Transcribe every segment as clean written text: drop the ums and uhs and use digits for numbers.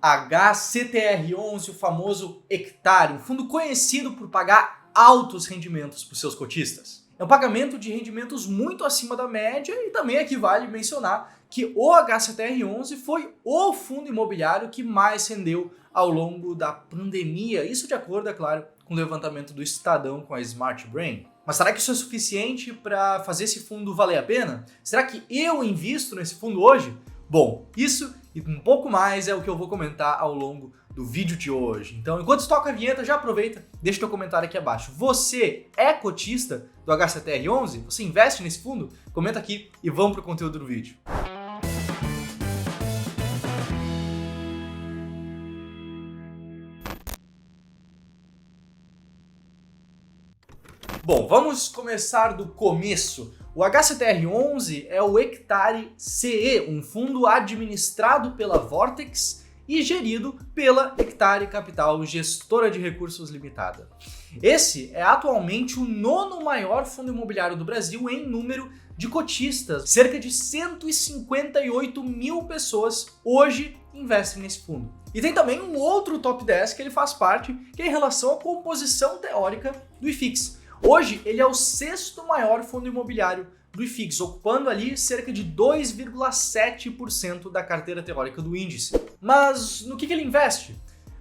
HCTR11, o famoso hectare, um fundo conhecido por pagar altos rendimentos para os seus cotistas. É um pagamento de rendimentos muito acima da média e também aqui vale mencionar que o HCTR11 foi o fundo imobiliário que mais rendeu ao longo da pandemia, isso de acordo, é claro, com o levantamento do Estadão com a Smart Brain. Mas será que isso é suficiente para fazer esse fundo valer a pena? Será que eu invisto nesse fundo hoje? Bom, isso e um pouco mais é o que eu vou comentar ao longo do vídeo de hoje. Então, enquanto toca a vinheta, já aproveita, deixa teu comentário aqui abaixo. Você é cotista do HCTR11? Você investe nesse fundo? Comenta aqui e vamos para o conteúdo do vídeo. Bom, vamos começar do começo. O HCTR11 é o Hectare CE, um fundo administrado pela Vortex e gerido pela Hectare Capital, gestora de recursos limitada. Esse é atualmente o 9º maior fundo imobiliário do Brasil em número de cotistas. Cerca de 158 mil pessoas hoje investem nesse fundo. E tem também um outro top 10 que ele faz parte, que é em relação à composição teórica do IFIX. Hoje, ele é o 6º maior fundo imobiliário do IFIX, ocupando ali cerca de 2,7% da carteira teórica do índice. Mas no que ele investe?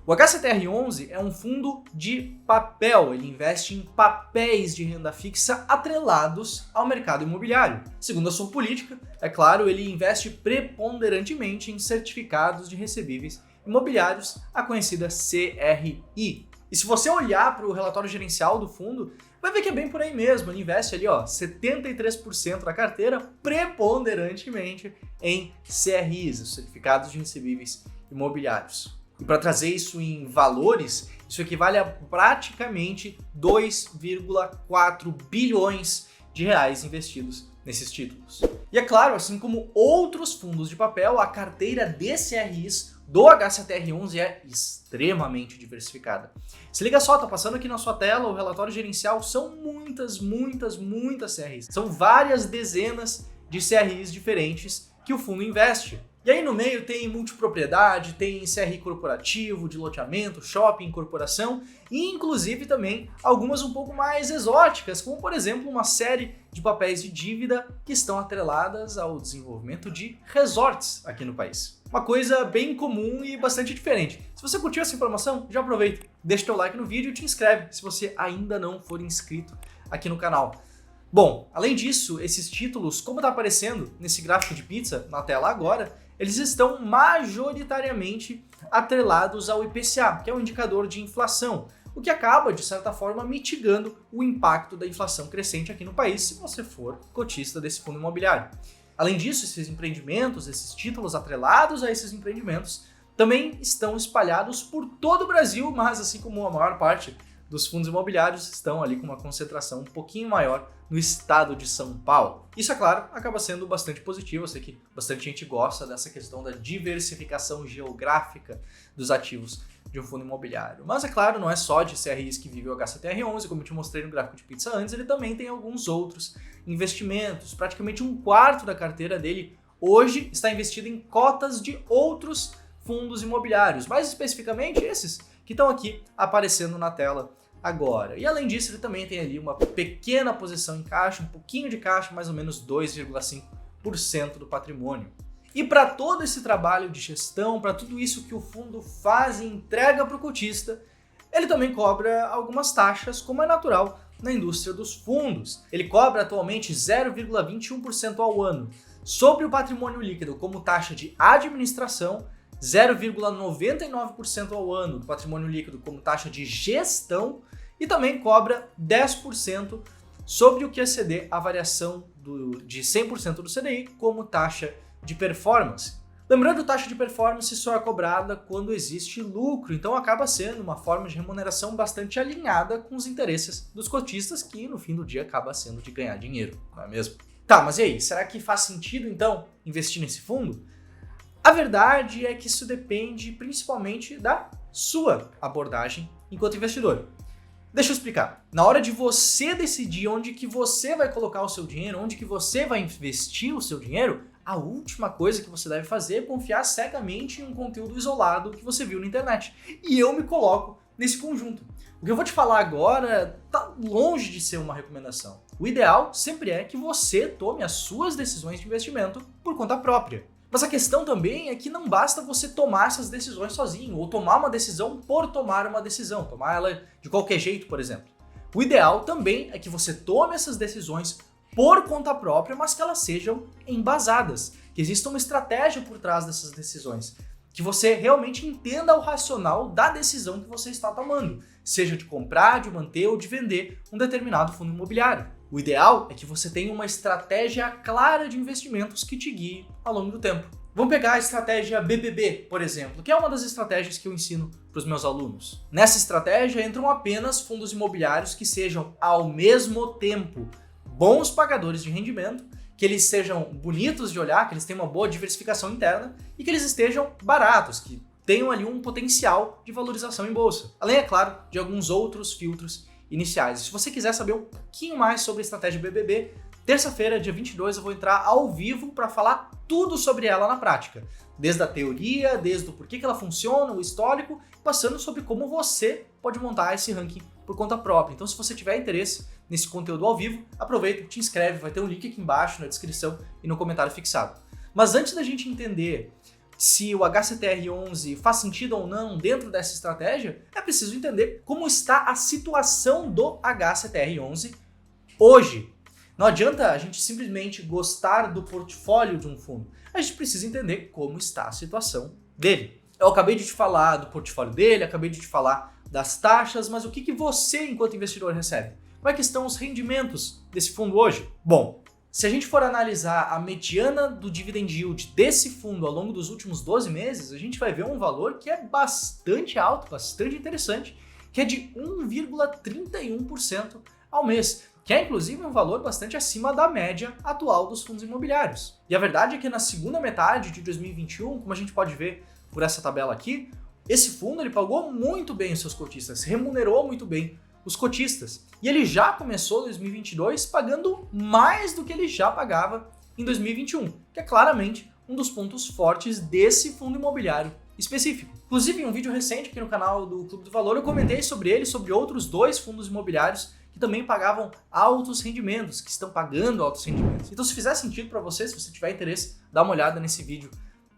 O HCTR11 é um fundo de papel, ele investe em papéis de renda fixa atrelados ao mercado imobiliário. Segundo a sua política, é claro, ele investe preponderantemente em certificados de recebíveis imobiliários, a conhecida CRI. E se você olhar para o relatório gerencial do fundo, vai ver que é bem por aí mesmo. Ele investe ali, 73% da carteira preponderantemente em CRIs, os certificados de recebíveis imobiliários. E para trazer isso em valores, isso equivale a praticamente 2,4 bilhões de reais investidos nesses títulos. E é claro, assim como outros fundos de papel, a carteira de CRIs do HCTR11 é extremamente diversificada. Se liga só, tá passando aqui na sua tela o relatório gerencial, são muitas CRIs. São várias dezenas de CRIs diferentes que o fundo investe. E aí no meio tem multipropriedade, tem CRI corporativo, de loteamento, shopping, corporação e inclusive também algumas um pouco mais exóticas, como por exemplo uma série de papéis de dívida que estão atreladas ao desenvolvimento de resorts aqui no país. Uma coisa bem comum e bastante diferente. Se você curtiu essa informação, já aproveita, deixa teu like no vídeo e te inscreve se você ainda não for inscrito aqui no canal. Bom, além disso, esses títulos, como está aparecendo nesse gráfico de pizza na tela agora, eles estão majoritariamente atrelados ao IPCA, que é um indicador de inflação, o que acaba, de certa forma, mitigando o impacto da inflação crescente aqui no país, se você for cotista desse fundo imobiliário. Além disso, esses empreendimentos, esses títulos atrelados a esses empreendimentos, também estão espalhados por todo o Brasil, mas assim como a maior parte dos fundos imobiliários estão ali com uma concentração um pouquinho maior no estado de São Paulo. Isso, é claro, acaba sendo bastante positivo. Eu sei que bastante gente gosta dessa questão da diversificação geográfica dos ativos de um fundo imobiliário. Mas, é claro, não é só de CRIs que vive o HCTR11, como eu te mostrei no gráfico de pizza antes, ele também tem alguns outros investimentos. Praticamente 1/4 da carteira dele hoje está investido em cotas de outros fundos imobiliários, mais especificamente esses que estão aqui aparecendo na tela agora. E além disso, ele também tem ali uma pequena posição em caixa, um pouquinho de caixa, mais ou menos 2,5% do patrimônio. E para todo esse trabalho de gestão, para tudo isso que o fundo faz e entrega para o cotista, ele também cobra algumas taxas, como é natural na indústria dos fundos. Ele cobra atualmente 0,21% ao ano sobre o patrimônio líquido como taxa de administração, 0,99% ao ano do patrimônio líquido como taxa de gestão e também cobra 10% sobre o que exceder a variação de 100% do CDI como taxa de performance. Lembrando, taxa de performance só é cobrada quando existe lucro, então acaba sendo uma forma de remuneração bastante alinhada com os interesses dos cotistas, que no fim do dia acaba sendo de ganhar dinheiro, não é mesmo? Tá, mas e aí, será que faz sentido então investir nesse fundo? A verdade é que isso depende principalmente da sua abordagem enquanto investidor. Deixa eu explicar. Na hora de você decidir onde que você vai colocar o seu dinheiro, onde que você vai investir o seu dinheiro, a última coisa que você deve fazer é confiar cegamente em um conteúdo isolado que você viu na internet. E eu me coloco nesse conjunto. O que eu vou te falar agora tá longe de ser uma recomendação. O ideal sempre é que você tome as suas decisões de investimento por conta própria. Mas a questão também é que não basta você tomar essas decisões sozinho, ou tomar uma decisão por tomar uma decisão, tomar ela de qualquer jeito, por exemplo. O ideal também é que você tome essas decisões por conta própria, mas que elas sejam embasadas, que exista uma estratégia por trás dessas decisões, que você realmente entenda o racional da decisão que você está tomando, seja de comprar, de manter ou de vender um determinado fundo imobiliário. O ideal é que você tenha uma estratégia clara de investimentos que te guie ao longo do tempo. Vamos pegar a estratégia BBB, por exemplo, que é uma das estratégias que eu ensino para os meus alunos. Nessa estratégia entram apenas fundos imobiliários que sejam, ao mesmo tempo, bons pagadores de rendimento, que eles sejam bonitos de olhar, que eles tenham uma boa diversificação interna e que eles estejam baratos, que tenham ali um potencial de valorização em bolsa. Além, é claro, de alguns outros filtros iniciais. Se você quiser saber um pouquinho mais sobre a estratégia BBB, terça-feira, dia 22, eu vou entrar ao vivo para falar tudo sobre ela na prática. Desde a teoria, desde o porquê que ela funciona, o histórico, passando sobre como você pode montar esse ranking por conta própria. Então, se você tiver interesse nesse conteúdo ao vivo, aproveita, te inscreve, vai ter um link aqui embaixo na descrição e no comentário fixado. Mas antes da gente entender se o HCTR11 faz sentido ou não dentro dessa estratégia, é preciso entender como está a situação do HCTR11 hoje. Não adianta a gente simplesmente gostar do portfólio de um fundo, a gente precisa entender como está a situação dele. Eu acabei de te falar do portfólio dele, acabei de te falar das taxas, mas o que você, enquanto investidor, recebe? Como é que estão os rendimentos desse fundo hoje? Bom, se a gente for analisar a mediana do dividend yield desse fundo ao longo dos últimos 12 meses, a gente vai ver um valor que é bastante alto, bastante interessante, que é de 1,31% ao mês, que é inclusive um valor bastante acima da média atual dos fundos imobiliários. E a verdade é que na segunda metade de 2021, como a gente pode ver por essa tabela aqui, esse fundo ele pagou muito bem os seus cotistas, remunerou muito bem os cotistas. E ele já começou 2022 pagando mais do que ele já pagava em 2021, que é claramente um dos pontos fortes desse fundo imobiliário específico. Inclusive, em um vídeo recente aqui no canal do Clube do Valor, eu comentei sobre ele, sobre outros dois fundos imobiliários que também pagavam altos rendimentos, que estão pagando altos rendimentos. Então, se fizer sentido para você, se você tiver interesse, dá uma olhada nesse vídeo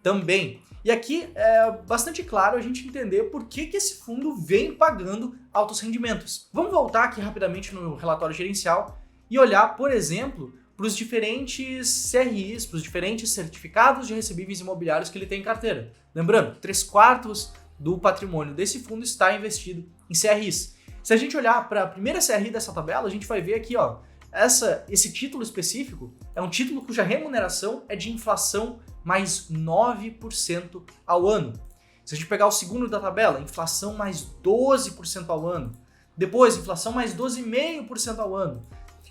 também. E aqui é bastante claro a gente entender por que esse fundo vem pagando altos rendimentos. Vamos voltar aqui rapidamente no relatório gerencial e olhar, por exemplo, para os diferentes CRIs, para os diferentes certificados de recebíveis imobiliários que ele tem em carteira. Lembrando, 3/4 do patrimônio desse fundo está investido em CRIs. Se a gente olhar para a primeira CRI dessa tabela, a gente vai ver aqui, ó, esse título específico é um título cuja remuneração é de inflação mais 9% ao ano. Se a gente pegar o segundo da tabela, inflação mais 12% ao ano. Depois, inflação mais 12,5% ao ano.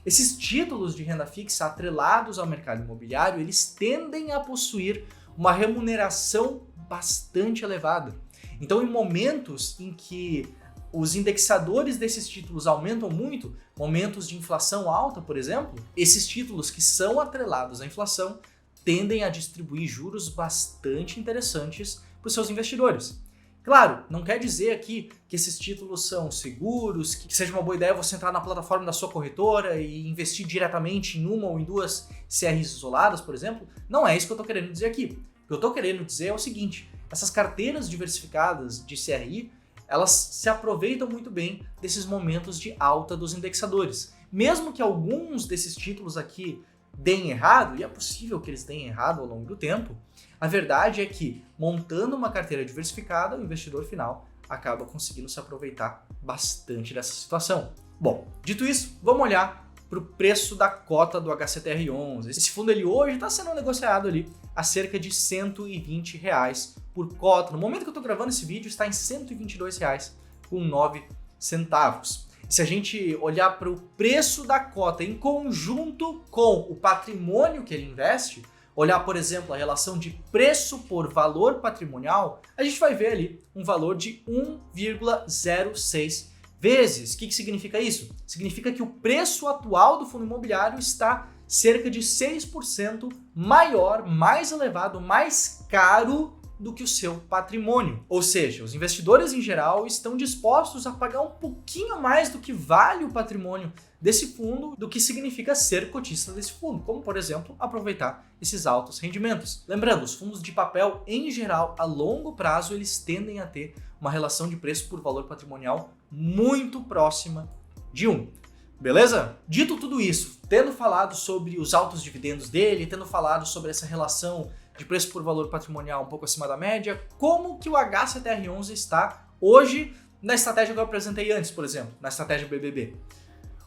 Esses títulos de renda fixa atrelados ao mercado imobiliário, eles tendem a possuir uma remuneração bastante elevada. Então, em momentos em que os indexadores desses títulos aumentam muito, momentos de inflação alta, por exemplo, esses títulos que são atrelados à inflação tendem a distribuir juros bastante interessantes para os seus investidores. Claro, não quer dizer aqui que esses títulos são seguros, que seja uma boa ideia você entrar na plataforma da sua corretora e investir diretamente em uma ou em duas CRIs isoladas, por exemplo. Não é isso que eu estou querendo dizer aqui. O que eu estou querendo dizer é o seguinte: essas carteiras diversificadas de CRI, elas se aproveitam muito bem desses momentos de alta dos indexadores. Mesmo que alguns desses títulos aqui deem errado, e é possível que eles deem errado ao longo do tempo, a verdade é que, montando uma carteira diversificada, o investidor final acaba conseguindo se aproveitar bastante dessa situação. Bom, dito isso, vamos olhar para o preço da cota do HCTR11. Esse fundo ele hoje está sendo negociado ali a cerca de R$120 por cota. No momento que eu estou gravando esse vídeo, está em R$122,09. Se a gente olhar para o preço da cota em conjunto com o patrimônio que ele investe, olhar, por exemplo, a relação de preço por valor patrimonial, a gente vai ver ali um valor de 1,06 vezes. O que significa isso? Significa que o preço atual do fundo imobiliário está cerca de 6% maior, mais elevado, mais caro do que o seu patrimônio. Ou seja, os investidores em geral estão dispostos a pagar um pouquinho mais do que vale o patrimônio desse fundo, do que significa ser cotista desse fundo, como por exemplo, aproveitar esses altos rendimentos. Lembrando, os fundos de papel em geral, a longo prazo, eles tendem a ter uma relação de preço por valor patrimonial muito próxima de 1. Beleza? Dito tudo isso, tendo falado sobre os altos dividendos dele, tendo falado sobre essa relação de preço por valor patrimonial um pouco acima da média, como que o HCTR11 está hoje na estratégia que eu apresentei antes, por exemplo, na estratégia BBB?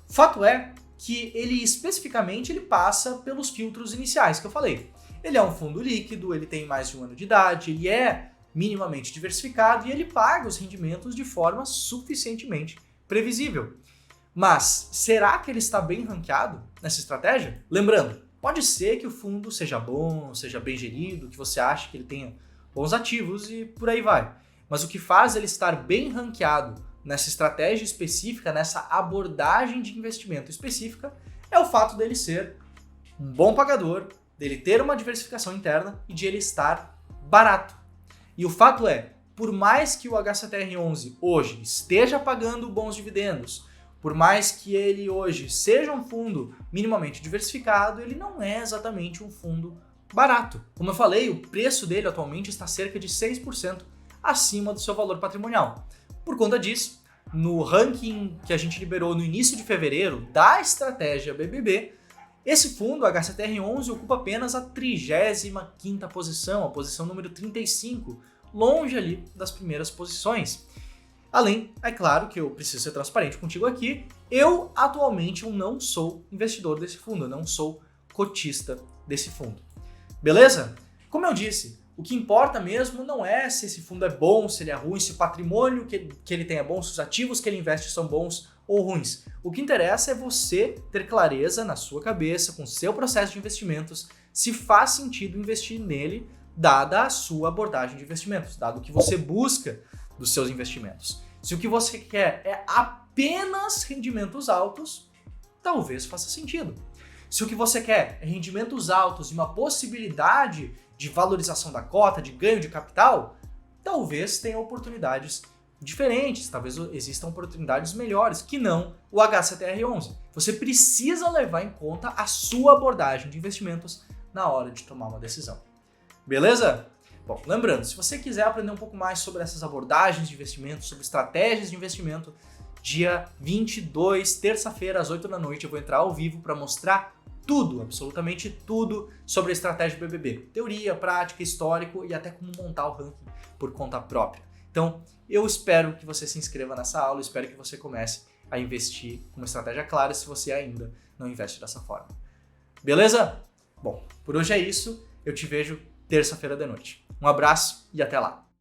Fato é que ele especificamente passa pelos filtros iniciais que eu falei. Ele é um fundo líquido, ele tem mais de 1 ano de idade, ele é minimamente diversificado e ele paga os rendimentos de forma suficientemente previsível. Mas será que ele está bem ranqueado nessa estratégia? Lembrando, pode ser que o fundo seja bom, seja bem gerido, que você ache que ele tenha bons ativos e por aí vai. Mas o que faz ele estar bem ranqueado nessa estratégia específica, nessa abordagem de investimento específica, é o fato dele ser um bom pagador, dele ter uma diversificação interna e de ele estar barato. E o fato é, por mais que o HCTR11 hoje esteja pagando bons dividendos, por mais que ele hoje seja um fundo minimamente diversificado, ele não é exatamente um fundo barato. Como eu falei, o preço dele atualmente está cerca de 6% acima do seu valor patrimonial. Por conta disso, no ranking que a gente liberou no início de fevereiro da estratégia BBB, esse fundo, o HCTR11, ocupa apenas a 35ª posição, a posição número 35, longe ali das primeiras posições. Além, é claro que eu preciso ser transparente contigo aqui, eu atualmente não sou investidor desse fundo, eu não sou cotista desse fundo. Beleza? Como eu disse, o que importa mesmo não é se esse fundo é bom, se ele é ruim, se o patrimônio que ele tem é bom, se os ativos que ele investe são bons ou ruins. O que interessa é você ter clareza na sua cabeça, com o seu processo de investimentos, se faz sentido investir nele, dada a sua abordagem de investimentos, dado o que você busca dos seus investimentos. Se o que você quer é apenas rendimentos altos, talvez faça sentido. Se o que você quer é rendimentos altos e uma possibilidade de valorização da cota, de ganho de capital, talvez tenha oportunidades diferentes, talvez existam oportunidades melhores que não o HCTR11. Você precisa levar em conta a sua abordagem de investimentos na hora de tomar uma decisão. Beleza? Bom, lembrando, se você quiser aprender um pouco mais sobre essas abordagens de investimento, sobre estratégias de investimento, dia 22, terça-feira, às 8 da noite, eu vou entrar ao vivo para mostrar tudo, absolutamente tudo sobre a estratégia BBB. Teoria, prática, histórico e até como montar o ranking por conta própria. Então, eu espero que você se inscreva nessa aula, espero que você comece a investir com uma estratégia clara se você ainda não investe dessa forma. Beleza? Bom, por hoje é isso. Eu te vejo terça-feira de noite. Um abraço e até lá!